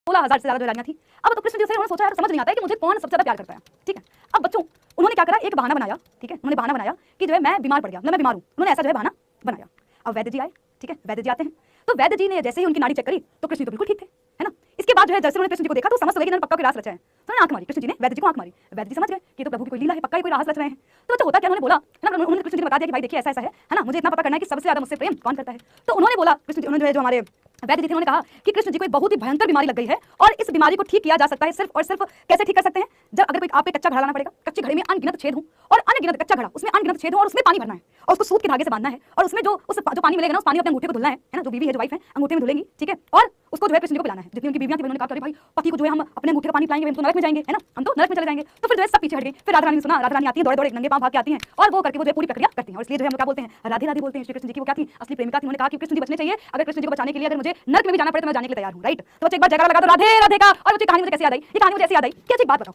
16,000 से ज्यादा जो रानियां थी। अब तो कृष्ण जी से उन्होंने सोचा यार समझ नहीं आता है कि मुझे कौन सबसे ज्यादा प्यार करता है। ठीक है, अब बच्चों उन्होंने क्या करा, एक बहाना बनाया। ठीक है, उन्होंने बहाना बनाया कि जो है मैं बीमार पड़ गया, मैं बीमार हूं। उन्होंने ऐसा जो है बहाना बनाया। अब वैद्य जी आए। ठीक है, वैद्य जी आते हैं तो वैद्य जी ने जैसे ही उनकी नाड़ी चेक करी तो कृष्ण जी तो बिल्कुल ठीक थे, है ना। इसके बाद जो है जैसे उन्होंने कृष्ण जी को देखा तो समझ गए कि इन्होंने पक्का कोई रास रचा है। तो उन्होंने आंख मारी, कृष्ण जी ने वैद्य जी को आंख मारी। वैद्य जी समझ गए कि तो प्रभु की कोई लीला है, पक्का ही कोई रास रच रहे हैं। तो बच्चा होता क्या, उन्होंने बोला है ना, उन्होंने कृष्ण जी ने बता दिया कि भाई देखिए ऐसा ऐसा है ना, मुझे इतना पता करना है कि सबसे ज्यादा मुझसे प्रेम कौन करता है। तो उन्होंने बोला, कृष्ण जी उन्होंने जो हमारे वैद्य जी थे उन्होंने कहा कि कृष्ण जी को एक बहुत ही भयंकर बीमारी लग गई है और इस बीमारी को ठीक किया जा सकता है सिर्फ और सिर्फ कैसे ठीक कर सकते हैं, जब अगर कोई आप पे कच्चा घड़ा लाना पड़ेगा, कच्चे घड़े में अनगिनत छेद हो और अनगिनत कच्चा घड़ा उसमें अनगिनत छेद हो और उसमें पानी भरना है और उसको सूत के धागे से बांधना है और उसमें जो पानी मिलेगा ना उस पानी में अपने अंगूठे को धुलना है ना, जो बीवी है जो वाइफ है अंगूठे में धुलेंगी। ठीक है, और उसको जो है कृष्ण जी को पिलाना है। जितनी उनकी बीवियां थी उन्होंने कहा अरे भाई पति को जो है हम अपने अंगूठे का पानी पिलाएंगे हम तो नरक में जाएंगे, है ना, हम तो नरक में चले जाएंगे। तो फिर जो है सब पीछे हट गए। फिर राधा रानी ने सुना, राधा रानी आती है दौड़े दौड़े नंगे पांव भाग के आती हैं और वो करके वो जो है पूरी प्रक्रिया करती हैं और इसलिए जो है हम क्या बोलते हैं, राधे राधे बोलते हैं। श्री कृष्ण जी की वो क्या थी, असली प्रेमिका थी। उन्होंने कहा कि कृष्ण जी बचने चाहिए, अगर कृष्ण जी को बचाने के लिए अगर मुझे नरक में भी जाना पड़े तो मैं जाने के लिए तैयार हूं। राइट, तो बच्चे एक बार जयकारा लगा दो राधे राधे का। और बच्चे कहानी मुझे कैसे याद आई, ये कहानी मुझे ऐसे याद आई कि एक बात बताओ,